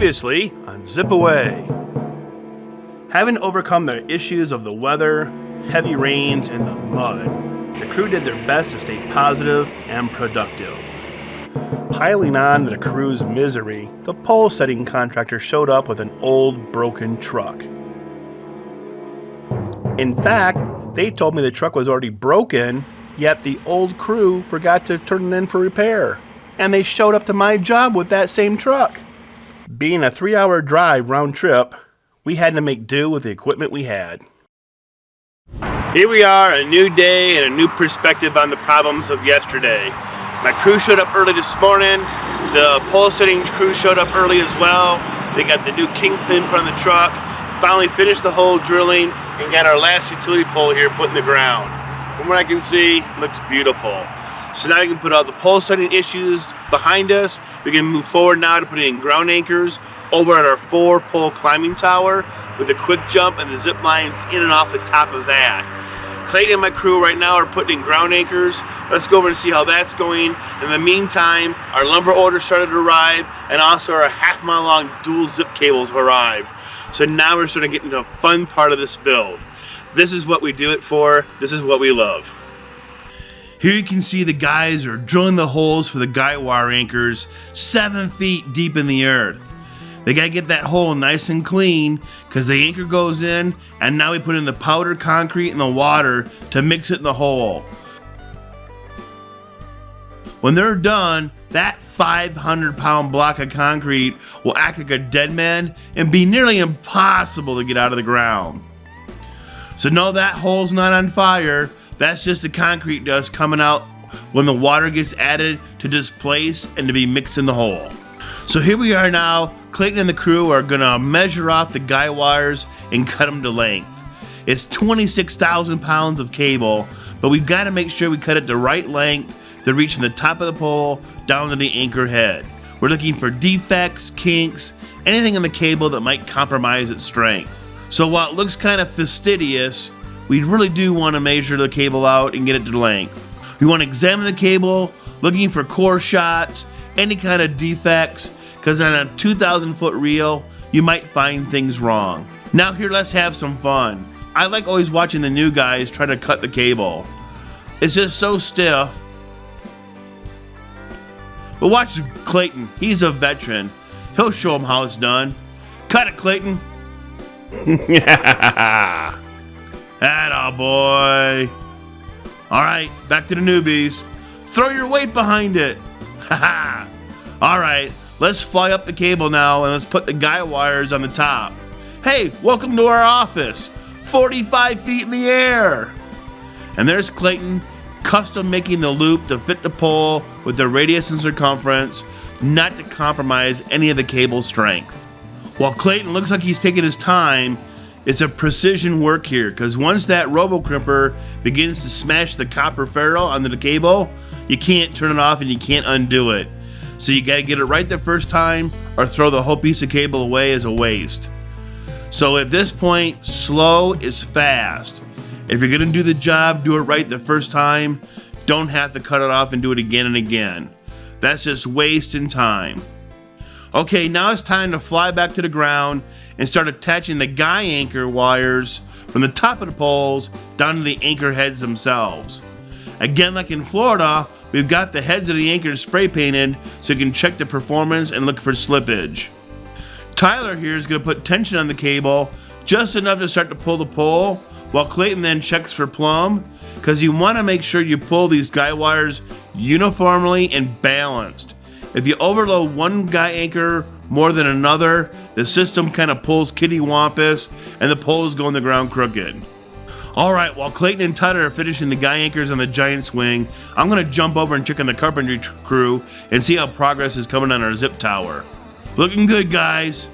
Previously on Zip Away. Having overcome the issues of the weather, heavy rains, and the mud, the crew did their best to stay positive and productive. Piling on to the crew's misery, the pole setting contractor showed up with an old broken truck. In fact, they told me the truck was already broken, yet the old crew forgot to turn it in for repair, and they showed up to my job with that same truck. Being a 3-hour drive round trip, we had to make do with the equipment we had. Here we are, a new day and a new perspective on the problems of yesterday. My crew showed up early this morning. The pole setting crew showed up early as well. They got the new kingpin put on the truck. Finally finished the hole drilling and got our last utility pole here put in the ground. From what I can see, looks beautiful. So now we can put all the pole setting issues behind us. We can move forward now to putting in ground anchors over at our 4-pole climbing tower with a quick jump and the zip lines in and off the top of that. Clayton and my crew right now are putting in ground anchors. Let's go over and see how that's going. In the meantime, our lumber order started to arrive, and also our half-mile long dual zip cables have arrived. So now we're sort of getting to a fun part of this build. This is what we do it for. This is what we love. Here you can see the guys are drilling the holes for the guy wire anchors 7 feet deep in the earth. They gotta get that hole nice and clean because the anchor goes in, and now we put in the powdered concrete and the water to mix it in the hole. When they're done, that 500-pound block of concrete will act like a dead man and be nearly impossible to get out of the ground. So no, that hole's not on fire. That's just the concrete dust coming out when the water gets added to displace and to be mixed in the hole. So here we are now. Clayton and the crew are gonna measure off the guy wires and cut them to length. It's 26,000 pounds of cable, but we've got to make sure we cut it the right length to reach from the top of the pole down to the anchor head. We're looking for defects, kinks, anything in the cable that might compromise its strength. So while it looks kind of fastidious, we really do want to measure the cable out and get it to length. We want to examine the cable, looking for core shots, any kind of defects, because on a 2,000-foot reel, you might find things wrong. Now here, let's have some fun. I like always watching the new guys try to cut the cable. It's just so stiff. But watch Clayton, he's a veteran. He'll show them how it's done. Cut it, Clayton. Atta boy. All right, back to the newbies. Throw your weight behind it. All right, let's fly up the cable now and let's put the guy wires on the top. Hey, welcome to our office. 45 feet in the air. And there's Clayton, custom making the loop to fit the pole with the radius and circumference, not to compromise any of the cable strength. While Clayton looks like he's taking his time, it's a precision work here, because once that robo crimper begins to smash the copper ferrule onto the cable, you can't turn it off and you can't undo it. So you gotta get it right the first time or throw the whole piece of cable away as a waste. So at this point, slow is fast. If you're gonna do the job, do it right the first time. Don't have to cut it off and do it again and again. That's just wasting time. Okay, now it's time to fly back to the ground and start attaching the guy anchor wires from the top of the poles down to the anchor heads themselves. Again, like in Florida, we've got the heads of the anchors spray painted so you can check the performance and look for slippage. Tyler here is going to put tension on the cable, just enough to start to pull the pole, while Clayton then checks for plumb, because you want to make sure you pull these guy wires uniformly and balanced. If you overload one guy anchor more than another, the system kind of pulls kittywampus and the poles go in the ground crooked. All right, while Clayton and Tyler are finishing the guy anchors on the giant swing, I'm gonna jump over and check on the carpentry crew and see how progress is coming on our zip tower. Looking good, guys.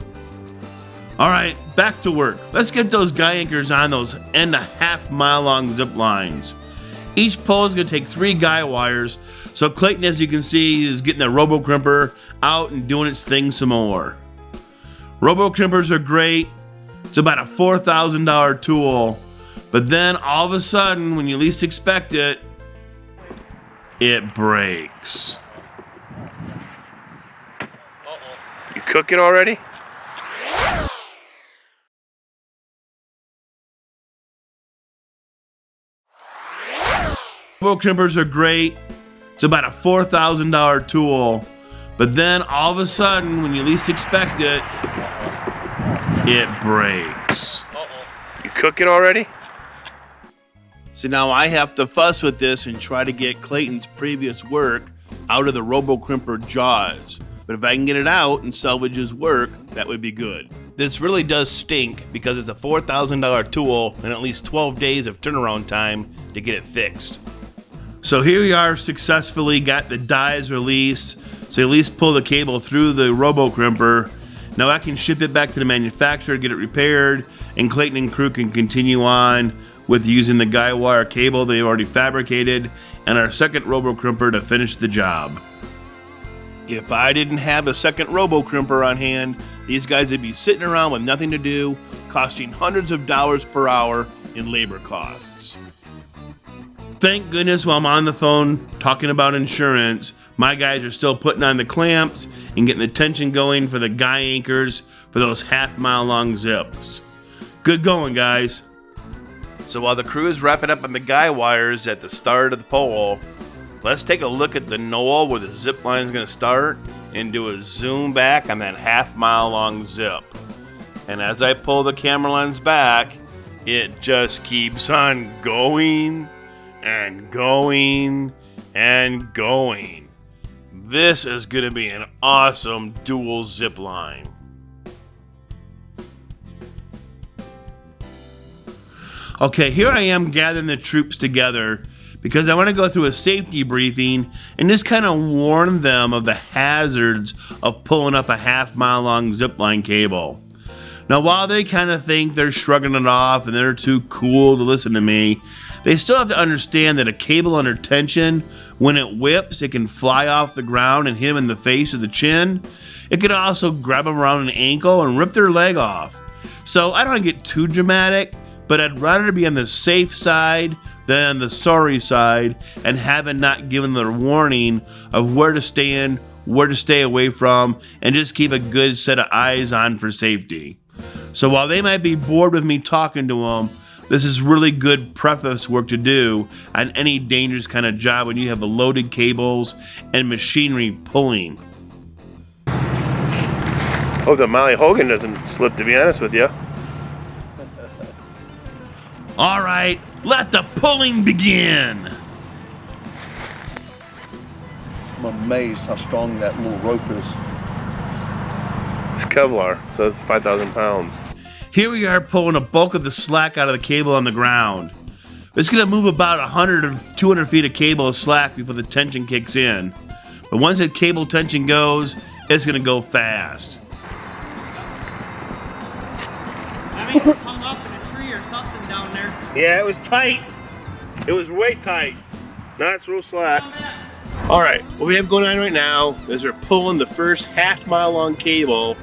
All right, back to work. Let's get those guy anchors on those 1.5 mile long zip lines. Each pole is gonna take 3 guy wires, so Clayton, as you can see, is getting the robo crimper out and doing its thing some more. Robo crimpers are great. It's about a $4,000 tool, but then all of a sudden, when you least expect it, it breaks. You cooking already? Robo crimpers are great. It's about a $4,000 tool. But then all of a sudden, when you least expect it, it breaks. You cooking already? So now I have to fuss with this and try to get Clayton's previous work out of the Robo Crimper jaws. But if I can get it out and salvage his work, that would be good. This really does stink because it's a $4,000 tool and at least 12 days of turnaround time to get it fixed. So here we are, successfully got the dies released. So at least pull the cable through the Robo Crimper. Now I can ship it back to the manufacturer, get it repaired, and Clayton and crew can continue on with using the guy wire cable they already fabricated and our second Robo Crimper to finish the job. If I didn't have a second Robo Crimper on hand, these guys would be sitting around with nothing to do, costing hundreds of dollars per hour in labor costs. Thank goodness while I'm on the phone talking about insurance, my guys are still putting on the clamps and getting the tension going for the guy anchors for those half-mile long zips. Good going, guys. So while the crew is wrapping up on the guy wires at the start of the pole, let's take a look at the knoll where the zip line is going to start and do a zoom back on that half-mile long zip. And as I pull the camera lens back, it just keeps on going and going and going. This is going to be an awesome dual zip line. Okay, here I am gathering the troops together because I want to go through a safety briefing and just kind of warn them of the hazards of pulling up a half-mile long zipline cable. Now, while they kind of think they're shrugging it off and they're too cool to listen to me, they still have to understand that a cable under tension, when it whips, it can fly off the ground and hit them in the face or the chin. It can also grab them around an ankle and rip their leg off. So I don't want to get too dramatic, but I'd rather be on the safe side than on the sorry side and having not given the warning of where to stand, where to stay away from, and just keep a good set of eyes on for safety. So while they might be bored with me talking to them, this is really good preface work to do on any dangerous kind of job when you have loaded cables and machinery pulling. Hope that Molly Hogan doesn't slip, to be honest with you. All right, let the pulling begin. I'm amazed how strong that little rope is. It's Kevlar, so it's 5,000 pounds. Here we are pulling a bulk of the slack out of the cable on the ground. It's going to move about 100 or 200 feet of cable of slack before the tension kicks in. But once that cable tension goes, it's going to go fast. I mean, it's hung up in a tree or something down there. Yeah, it was tight. It was way tight. Now it's real slack. All right, what we have going on right now is we're pulling the first half-mile long cable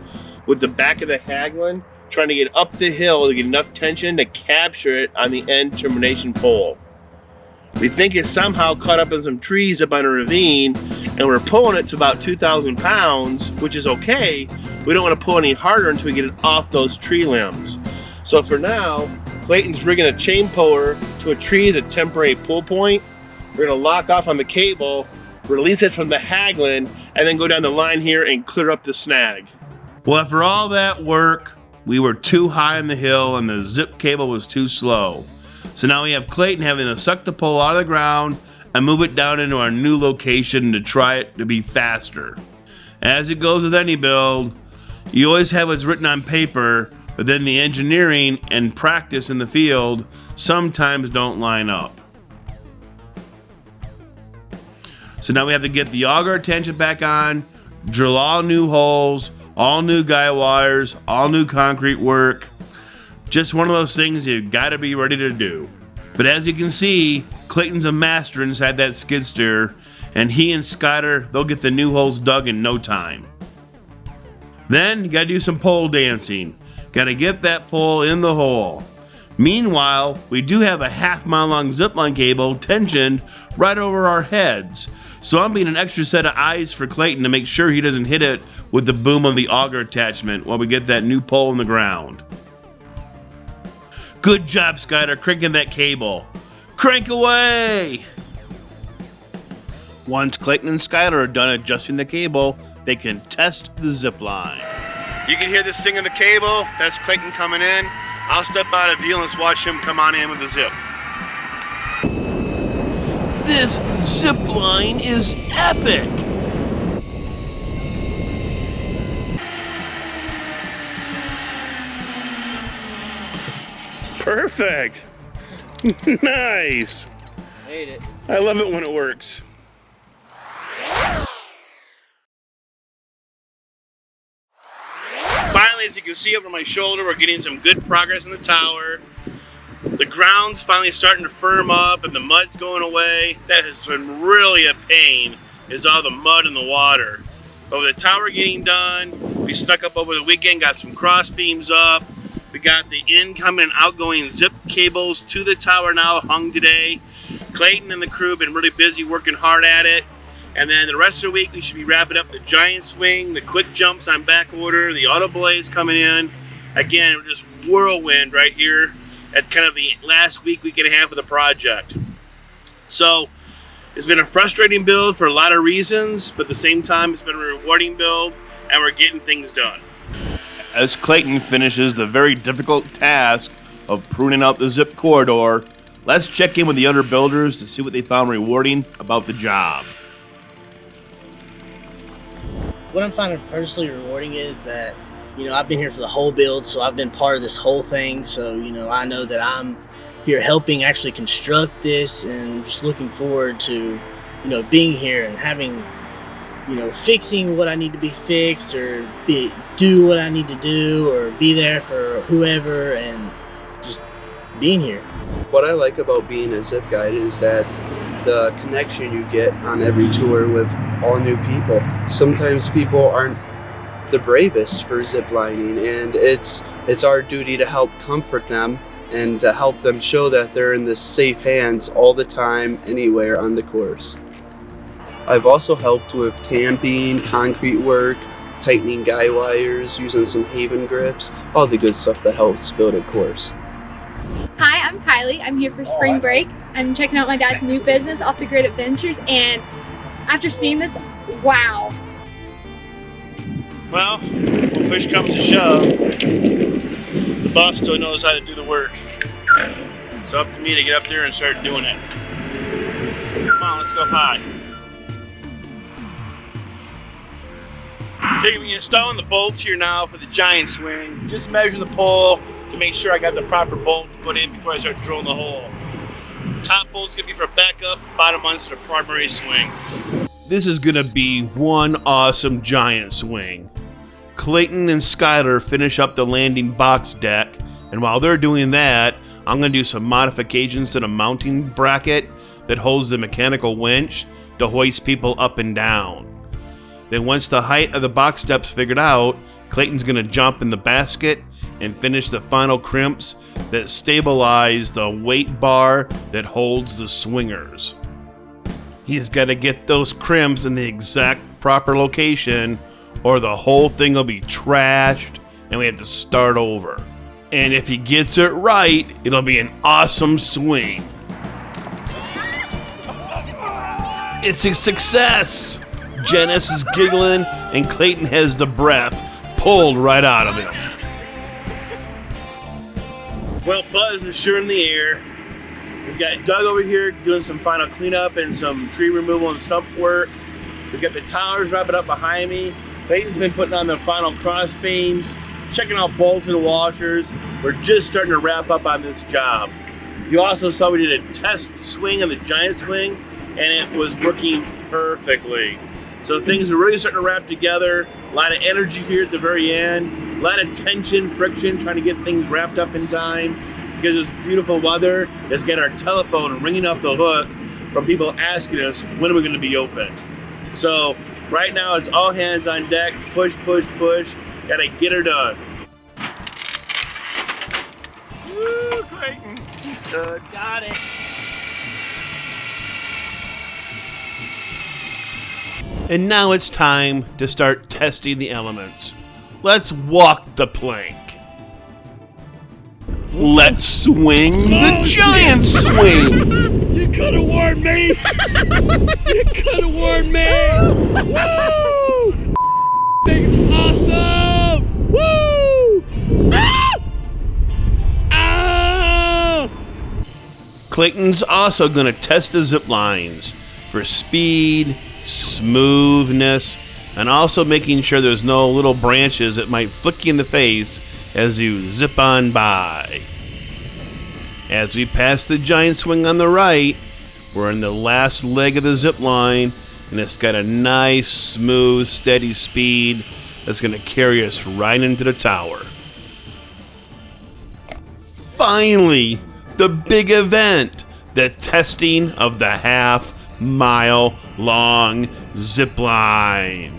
with the back of the haglin, trying to get up the hill to get enough tension to capture it on the end termination pole. We think it's somehow caught up in some trees up on a ravine, and we're pulling it to about 2,000 pounds, which is okay. We don't want to pull any harder until we get it off those tree limbs. So for now, Clayton's rigging a chain puller to a tree as a temporary pull point. We're going to lock off on the cable, release it from the haglin, and then go down the line here and clear up the snag. Well, after all that work, we were too high on the hill and the zip cable was too slow. So now we have Clayton having to suck the pole out of the ground and move it down into our new location to try it to be faster. As it goes with any build, you always have what's written on paper, but then the engineering and practice in the field sometimes don't line up. So now we have to get the auger tension back on, drill all new holes, all new guy wires, all new concrete work. Just one of those things you've got to be ready to do. But as you can see, Clayton's a master inside that skid steer, and he and Skyler, they'll get the new holes dug in no time. Then you got to do some pole dancing. Got to get that pole in the hole. Meanwhile, we do have a half-mile long zipline cable tensioned right over our heads. So I'm being an extra set of eyes for Clayton to make sure he doesn't hit it with the boom of the auger attachment while we get that new pole in the ground. Good job, Skyler, cranking that cable. Crank away! Once Clayton and Skylar are done adjusting the cable, they can test the zip line. You can hear this thing in the cable. That's Clayton coming in. I'll step out of view and let's watch him come on in with the zip. This zip line is epic! Perfect. Nice. Hate it. I love it when it works. Finally, as you can see over my shoulder, we're getting some good progress in the tower. The ground's finally starting to firm up and the mud's going away. That has been really a pain, is all the mud and the water. But with the tower getting done, we snuck up over the weekend, got some cross beams up. We got the incoming and outgoing zip cables to the tower now hung today. Clayton and the crew have been really busy working hard at it. And then the rest of the week, we should be wrapping up the giant swing, the quick jumps on back order, the auto blades coming in. Again, we're just whirlwind right here at kind of the last week and a half of the project. So it's been a frustrating build for a lot of reasons, but at the same time, it's been a rewarding build and we're getting things done. As Clayton finishes the very difficult task of pruning out the zip corridor, let's check in with the other builders to see what they found rewarding about the job. What I'm finding personally rewarding is that, I've been here for the whole build, so I've been part of this whole thing. So, I know that I'm here helping actually construct this and just looking forward to, being here and having, fixing what I need to be fixed or do what I need to do or be there for whoever and just being here. What I like about being a zip guide is that the connection you get on every tour with all new people. Sometimes people aren't the bravest for zip lining, and it's our duty to help comfort them and to help them show that they're in the safe hands all the time, anywhere on the course. I've also helped with tamping, concrete work, tightening guy wires, using some Haven grips, all the good stuff that helps build a course. Hi, I'm Kylie. I'm here for spring break. I'm checking out my dad's new business, Off the Grid Adventures, and after seeing this, wow. Well, when push comes to shove, the boss still knows how to do the work. It's up to me to get up there and start doing it. Come on, let's go high. Okay, we're installing the bolts here now for the giant swing. Just measure the pole to make sure I got the proper bolt to put in before I start drilling the hole. Top bolt's gonna be for backup, bottom one's for the primary swing. This is gonna be one awesome giant swing. Clayton and Skylar finish up the landing box deck, and while they're doing that, I'm gonna do some modifications to the mounting bracket that holds the mechanical winch to hoist people up and down. Then once the height of the box step's figured out, Clayton's gonna jump in the basket and finish the final crimps that stabilize the weight bar that holds the swingers. He's got to get those crimps in the exact proper location or the whole thing will be trashed and we have to start over. And if he gets it right, it'll be an awesome swing. It's a success! Janice is giggling and Clayton has the breath pulled right out of him. Well, buzz is sure in the air. We've got Doug over here doing some final cleanup and some tree removal and stump work. We've got the towers wrapping up behind me. Clayton's been putting on the final cross beams, checking out bolts and washers. We're just starting to wrap up on this job. You also saw we did a test swing on the giant swing, and it was working perfectly. So things are really starting to wrap together. A lot of energy here at the very end. A lot of tension, friction, trying to get things wrapped up in time. Because this beautiful weather has got our telephone ringing off the hook from people asking us, when are we going to be open? So right now it's all hands on deck, push, push, push. Gotta get her done. Woo, Clayton. He's good. Got it. And now it's time to start testing the elements. Let's walk the plank. Let's swing the giant swing. could have warned me! You could have warned me! Woo! Thing's awesome! Woo! Ah! Ah! Clayton's also going to test the zip lines for speed, smoothness, and also making sure there's no little branches that might flick you in the face as you zip on by. As we pass the giant swing on the right, we're in the last leg of the zip line, and it's got a nice, smooth, steady speed that's going to carry us right into the tower. Finally, the big event, the testing of the half-mile-long zip line.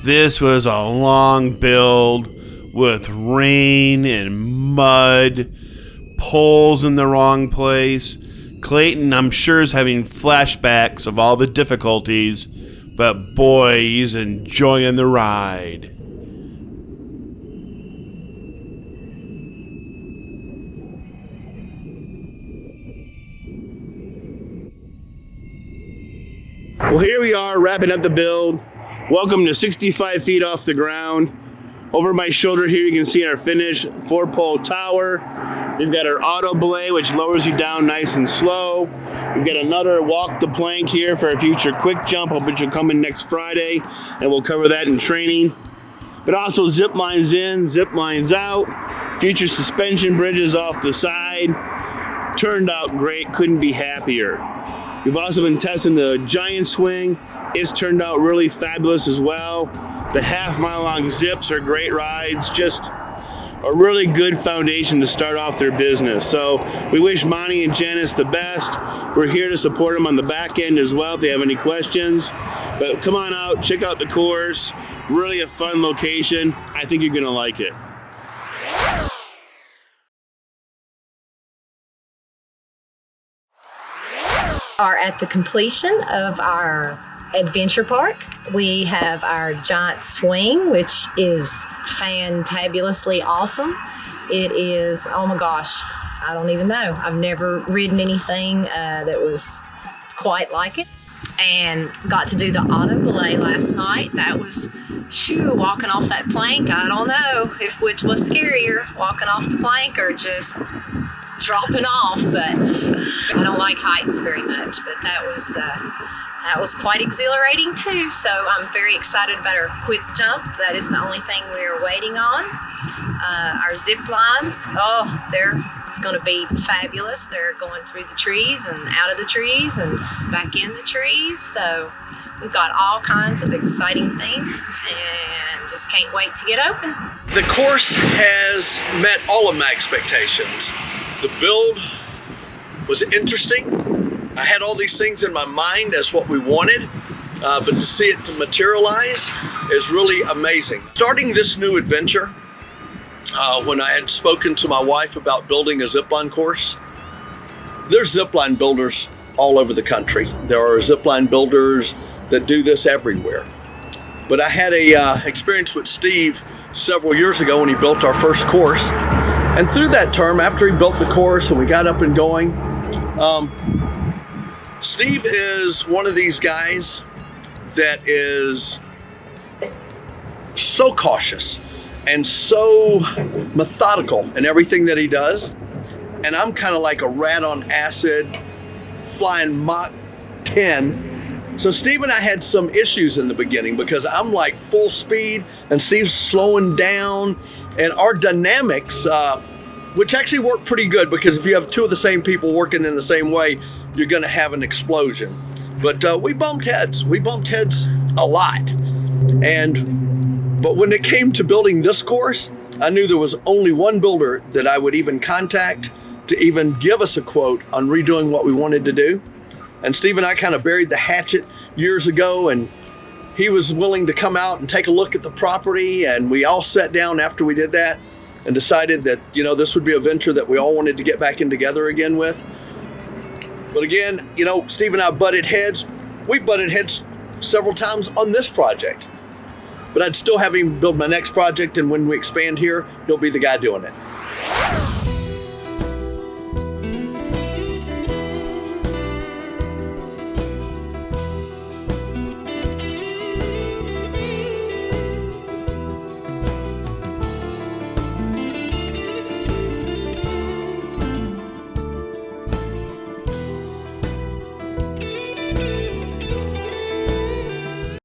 This was a long build with rain and mud, poles in the wrong place. Clayton, I'm sure, is having flashbacks of all the difficulties, but boy, he's enjoying the ride. Well, here we are wrapping up the build. Welcome to 65 feet off the ground. Over my shoulder here you can see our finished 4-pole tower. We've got our auto belay, which lowers you down nice and slow. We've got another walk the plank here for a future quick jump, which will come in next Friday, and we'll cover that in training. But also zip lines in, zip lines out, future suspension bridges off the side. Turned out great, couldn't be happier. We've also been testing the giant swing. It's turned out really fabulous as well. The half-mile-long zips are great rides, just a really good foundation to start off their business. So we wish Monty and Janice the best. We're here to support them on the back end as well if they have any questions. But come on out, check out the course. Really a fun location. I think you're gonna like it. Are at the completion of our adventure park. We have our giant swing, which is fantabulously awesome. It is, oh my gosh, I don't even know. I've never ridden anything that was quite like it. And got to do the auto belay last night. That was, walking off that plank. I don't know which was scarier, walking off the plank or just dropping off, but I don't like heights very much, but that was quite exhilarating too. So I'm very excited about our quick jump. That is the only thing we're waiting on. Our zip lines, they're going to be fabulous. They're going through the trees and out of the trees and back in the trees. So we've got all kinds of exciting things and just can't wait to get open. The course has met all of my expectations. The build was interesting. I had all these things in my mind as what we wanted, but to see it to materialize is really amazing. Starting this new adventure, when I had spoken to my wife about building a zipline course, there's zipline builders all over the country. There are zipline builders that do this everywhere. But I had a experience with Steve several years ago when he built our first course. And through that term, after he built the course and we got up and going, Steve is one of these guys that is so cautious and so methodical in everything that he does. And I'm kind of like a rat on acid, flying Mach 10. So Steve and I had some issues in the beginning because I'm like full speed and Steve's slowing down, and our dynamics, which actually worked pretty good, because if you have two of the same people working in the same way, you're going to have an explosion. But we bumped heads. We bumped heads a lot. But when it came to building this course, I knew there was only one builder that I would even contact to even give us a quote on redoing what we wanted to do. And Steve and I kind of buried the hatchet years ago, and he was willing to come out and take a look at the property, and we all sat down after we did that and decided that, this would be a venture that we all wanted to get back in together again with. But again, Steve and I butted heads. We butted heads several times on this project. But I'd still have him build my next project, and when we expand here, he'll be the guy doing it.